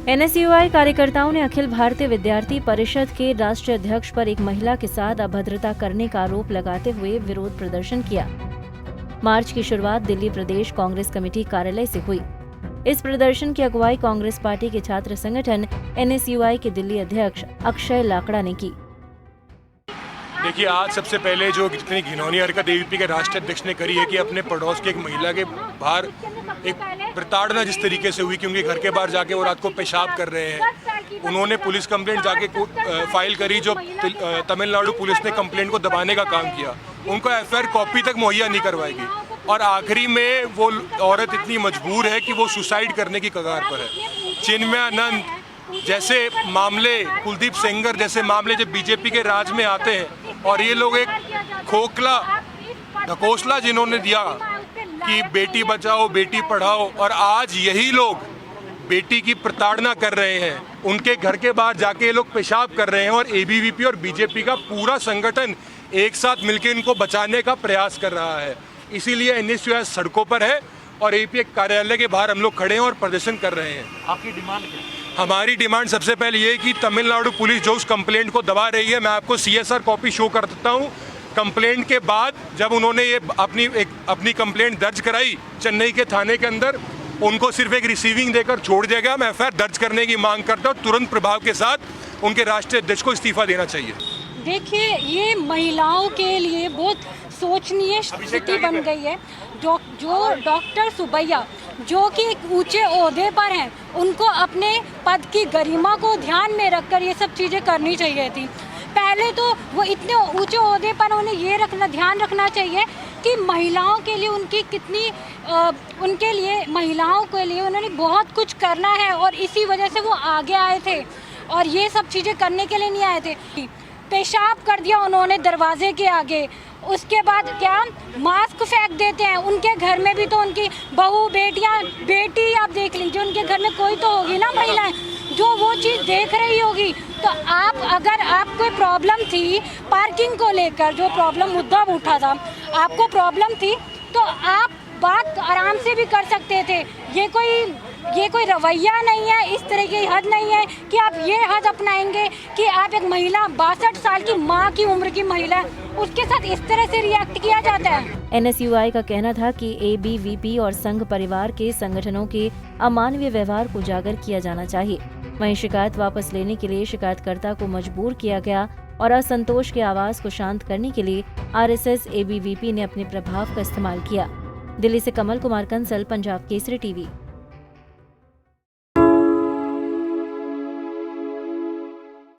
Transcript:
NSUI कार्यकर्ताओं ने अखिल भारतीय विद्यार्थी परिषद के राष्ट्रीय अध्यक्ष पर एक महिला के साथ अभद्रता करने का आरोप लगाते हुए विरोध प्रदर्शन किया। मार्च की शुरुआत दिल्ली प्रदेश कांग्रेस कमेटी कार्यालय से हुई। इस प्रदर्शन की अगुवाई कांग्रेस पार्टी के छात्र संगठन एनएसयूआई के दिल्ली अध्यक्ष अक्षय लाकड़ा ने की। देखिए, आज सबसे पहले जो जितनी घिनौनी हरकत एबीवीपी के राष्ट्रीय अध्यक्ष ने करी है कि अपने पड़ोस की एक महिला के बाहर एक प्रताड़ना जिस तरीके से हुई कि उनके घर के बाहर जाके वो रात को पेशाब कर रहे हैं। उन्होंने पुलिस कंप्लेंट जाके फाइल करी, जो तमिलनाडु पुलिस ने कंप्लेंट को दबाने का काम किया। उनको एफआईआर कॉपी तक मुहैया नहीं करवाएगी और आखिरी में वो औरत इतनी मजबूर है कि वो सुसाइड करने की कगार पर है। चिन्मयानंद जैसे मामले, कुलदीप सेंगर जैसे मामले जब बीजेपी के राज में आते हैं और ये लोग एक खोखला ढकोसला जिन्होंने दिया कि बेटी बचाओ बेटी पढ़ाओ, और आज यही लोग बेटी की प्रताड़ना कर रहे हैं। उनके घर के बाहर जाके ये लोग पेशाब कर रहे हैं और एबीवीपी और बीजेपी का पूरा संगठन एक साथ मिलकर इनको बचाने का प्रयास कर रहा है। इसीलिए एनएसयूआई सड़कों पर है और एबीवीपी कार्यालय के बाहर हम लोग खड़े हैं और प्रदर्शन कर रहे हैं। आपकी डिमांड क्या है? हमारी डिमांड सबसे पहले ये कि तमिलनाडु पुलिस जो उस कंप्लेंट को दबा रही है, मैं आपको सीएसआर कॉपी शो कर देता हूँ। कंप्लेंट के बाद जब उन्होंने ये अपनी कंप्लेंट दर्ज कराई चेन्नई के थाने के अंदर, उनको सिर्फ एक रिसीविंग देकर छोड़ दिया गया। मैं एफआईआर दर्ज करने की मांग करता हूँ। तुरंत प्रभाव के साथ उनके राष्ट्रीय अध्यक्ष को इस्तीफा देना चाहिए। देखिए, ये महिलाओं के लिए बहुत सोचनीय स्थिति बन गई है। जो डॉक्टर सुबैया जो कि एक ऊंचे ओहदे पर हैं, उनको अपने पद की गरिमा को ध्यान में रखकर ये सब चीज़ें करनी चाहिए थी। पहले तो वो इतने ऊंचे ओहदे पर उन्हें ये ध्यान रखना चाहिए कि महिलाओं के लिए उनकी कितनी उनके लिए महिलाओं के लिए उन्होंने बहुत कुछ करना है और इसी वजह से वो आगे आए थे और ये सब चीज़ें करने के लिए नहीं आए थे। पेशाब कर दिया उन्होंने दरवाजे के आगे, उसके बाद क्या मास्क फेंक देते हैं। उनके घर में भी तो उनकी बहू बेटी आप देख लीजिए, उनके घर में कोई तो होगी ना महिलाएं जो वो चीज़ देख रही होगी। तो आप अगर आप कोई प्रॉब्लम थी पार्किंग को लेकर, जो प्रॉब्लम मुद्दा उठा था, आपको प्रॉब्लम थी तो आप बात आराम से भी कर सकते थे। ये कोई रवैया नहीं है, इस तरह की हद नहीं है कि आप ये हद अपनाएंगे कि आप एक महिला 62 साल की माँ की उम्र की महिला उसके साथ इस तरह से रिएक्ट किया जाता है। एनएसयूआई का कहना था कि एबीवीपी और संघ परिवार के संगठनों के अमानवीय व्यवहार को उजागर किया जाना चाहिए। वहीं शिकायत वापस लेने के लिए शिकायतकर्ता को मजबूर किया गया और असंतोष की आवाज को शांत करने के लिए आरएसएस एबीवीपी ने अपने प्रभाव का इस्तेमाल किया। दिल्ली से कमल कुमार कंसल, पंजाब केसरी टीवी।